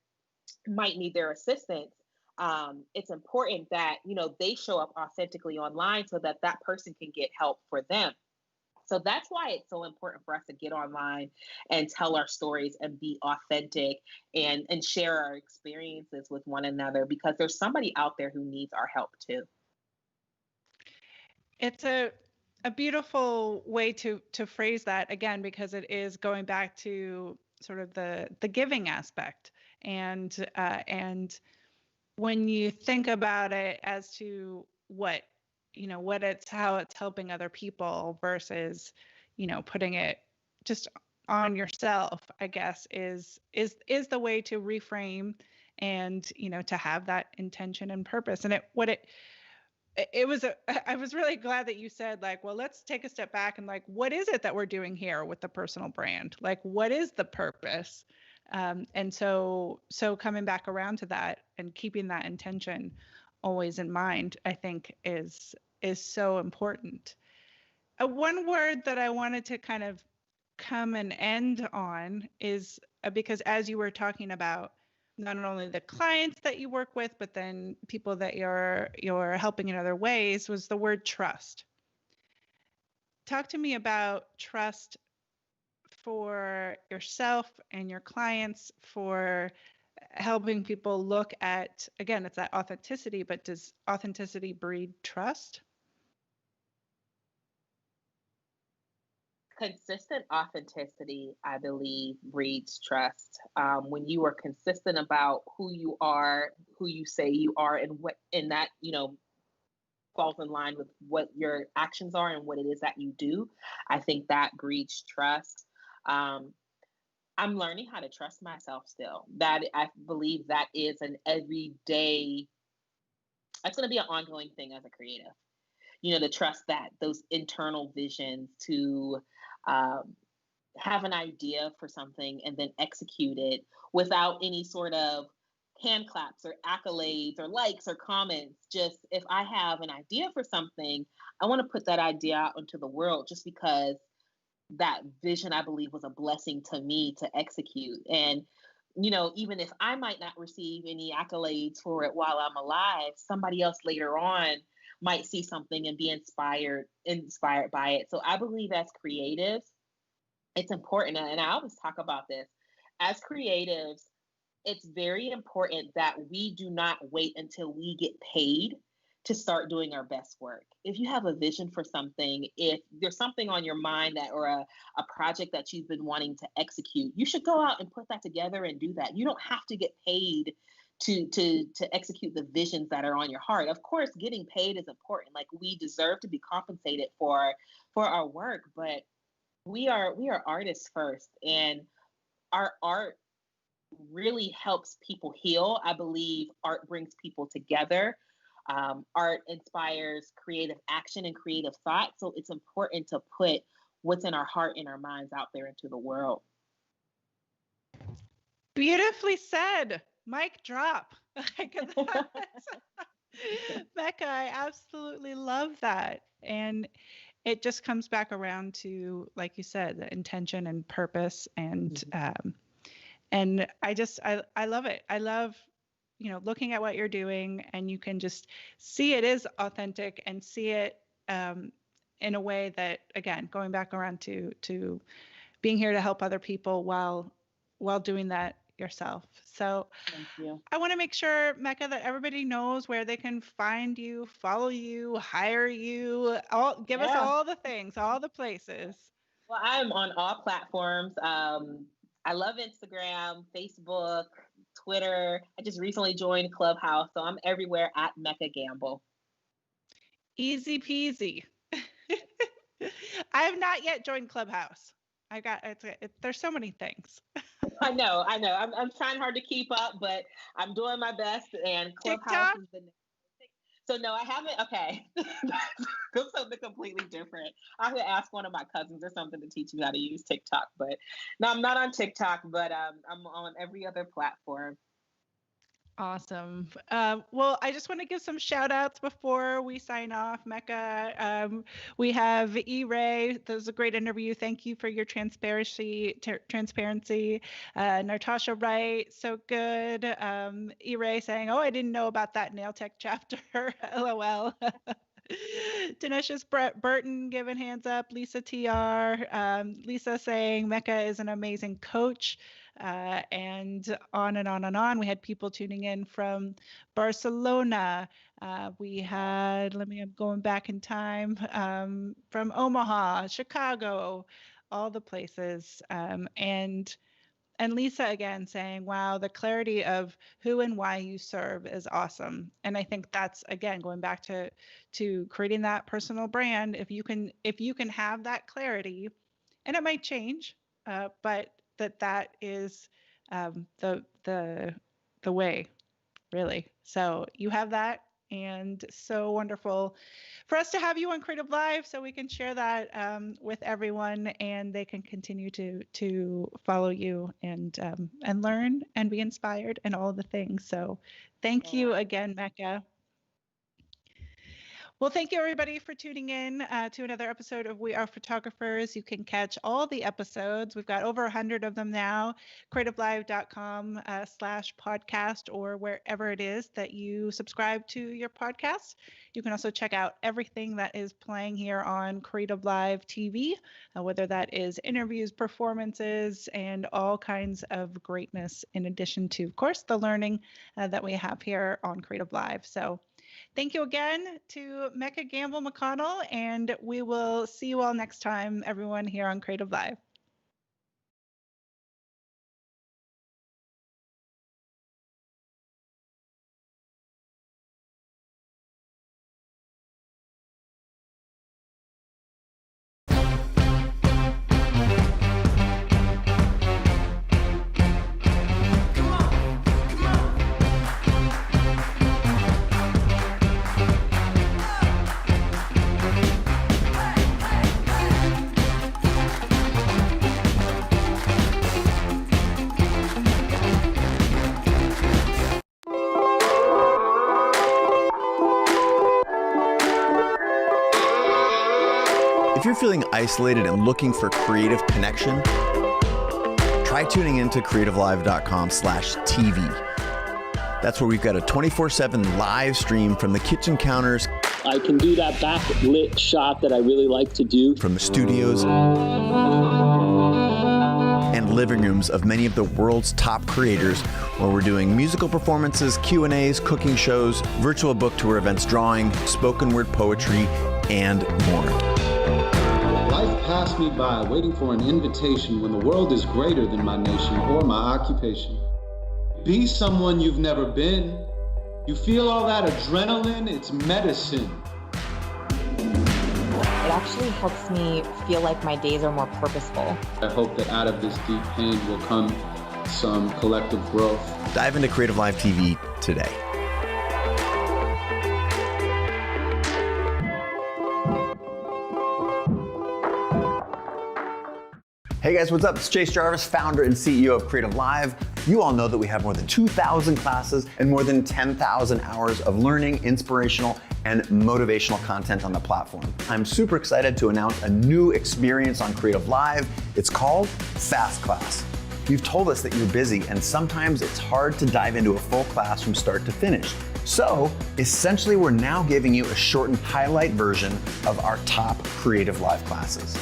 might need their assistance, it's important that they show up authentically online so that that person can get help for them. So that's why it's so important for us to get online and tell our stories and be authentic and share our experiences with one another, because there's somebody out there who needs our help too. It's a beautiful way to phrase that, again, because it is going back to sort of the giving aspect, and when you think about it as to what how it's helping other people versus putting it just on yourself, I guess is the way to reframe, and to have that intention and purpose. And I was really glad that you said, like, well, let's take a step back and, like, what is it that we're doing here with the personal brand? Like, what is the purpose? And so coming back around to that and keeping that intention always in mind, I think is so important. One word that I wanted to kind of come and end on is, because as you were talking about not only the clients that you work with, but then people that you're helping in other ways, was the word trust. Talk to me about trust for yourself and your clients, for helping people look at, again, it's that authenticity, but does authenticity breed trust? Consistent authenticity, I believe, breeds trust. When you are consistent about who you are, who you say you are, and that falls in line with what your actions are and what it is that you do, I think that breeds trust. Um, I'm learning how to trust myself still. That, I believe, that is an everyday. It's going to be an ongoing thing as a creative. To trust that those internal visions, to um, have an idea for something and then execute it without any sort of hand claps or accolades or likes or comments. Just, if I have an idea for something, I want to put that idea out into the world, just because that vision, I believe, was a blessing to me to execute. And even if I might not receive any accolades for it while I'm alive, somebody else later on might see something and be inspired by it. So I believe, as creatives, it's important, and I always talk about this, as creatives, it's very important that we do not wait until we get paid to start doing our best work. If you have a vision for something, if there's something on your mind, that or a project that you've been wanting to execute, you should go out and put that together and do that. You don't have to get paid to execute the visions that are on your heart. Of course, getting paid is important. Like, we deserve to be compensated for our work, but we are artists first, and our art really helps people heal. I believe art brings people together. Art inspires creative action and creative thought. So it's important to put what's in our heart and our minds out there into the world. Beautifully said. Mic drop. Mecca, I absolutely love that. And it just comes back around to, like you said, the intention and purpose, and I love it. I love looking at what you're doing, and you can just see it is authentic, and see it in a way that, again, going back around to being here to help other people while doing that yourself. So Thank you. I want to make sure, Mecca, that everybody knows where they can find you, follow you, hire you, give us Yeah. all the things, all the places. Well, I'm on all platforms. I love Instagram, Facebook, Twitter. I just recently joined Clubhouse, so I'm everywhere at Mecca Gamble. Easy peasy. I have not yet joined Clubhouse. There's so many things. I know. I'm trying hard to keep up, but I'm doing my best. And Clubhouse TikTok? is the next. So no, I haven't. Okay, go something completely different. I have to ask one of my cousins or something to teach me how to use TikTok. But no, I'm not on TikTok, but I'm on every other platform. Awesome. Well, I just want to give some shout outs before we sign off, Mecca. We have E-Ray. That was a great interview. Thank you for your transparency. Natasha Wright, so good. E-Ray saying, oh, I didn't know about that nail tech chapter. LOL. Dinesh Burton giving hands up. Lisa TR. Lisa saying Mecca is an amazing coach. And on and on and on. We had people tuning in from Barcelona. We had, I'm going back in time, from Omaha, Chicago, all the places. And Lisa again saying, wow, the clarity of who and why you serve is awesome. And I think that's, again, going back to creating that personal brand. If you can have that clarity, and it might change, but that is the way, really. So you have that, and so wonderful for us to have you on Creative Live, so we can share that with everyone, and they can continue to follow you and learn and be inspired and all the things. So thank you again, Mecca. Well, thank you everybody for tuning in to another episode of We Are Photographers. You can catch all the episodes. We've got over 100 of them now, creativelive.com/podcast, or wherever it is that you subscribe to your podcasts. You can also check out everything that is playing here on Creative Live TV, whether that is interviews, performances, and all kinds of greatness, in addition to, of course, the learning that we have here on Creative Live. So thank you again to Mecca Gamble McConnell, and we will see you all next time, everyone, here on Creative Live. If you're feeling isolated and looking for creative connection, try tuning into creativelive.com/TV. That's where we've got a 24/7 live stream from the kitchen counters. I can do that backlit shot that I really like to do. From the studios and living rooms of many of the world's top creators, where we're doing musical performances, Q&As, cooking shows, virtual book tour events, drawing, spoken word poetry, and more. Life passed me by waiting for an invitation when the world is greater than my nation or my occupation. Be someone you've never been. You feel all that adrenaline, it's medicine. It actually helps me feel like my days are more purposeful. I hope that out of this deep pain will come some collective growth. Dive into Creative Live TV today. Hey guys, what's up? It's Chase Jarvis, founder and CEO of Creative Live. You all know that we have more than 2,000 classes and more than 10,000 hours of learning, inspirational, and motivational content on the platform. I'm super excited to announce a new experience on Creative Live. It's called Fast Class. You've told us that you're busy and sometimes it's hard to dive into a full class from start to finish. So essentially, we're now giving you a shortened highlight version of our top Creative Live classes.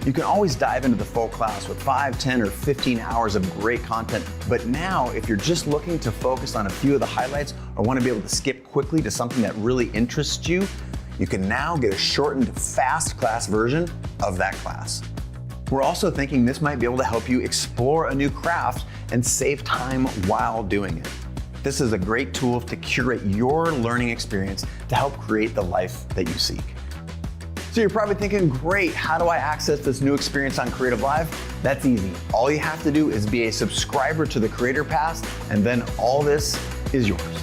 You can always dive into the full class with 5, 10, or 15 hours of great content. But now, if you're just looking to focus on a few of the highlights or want to be able to skip quickly to something that really interests you, you can now get a shortened, fast class version of that class. We're also thinking this might be able to help you explore a new craft and save time while doing it. This is a great tool to curate your learning experience to help create the life that you seek. So you're probably thinking, great, how do I access this new experience on Creative Live? That's easy. All you have to do is be a subscriber to the Creator Pass, and then all this is yours.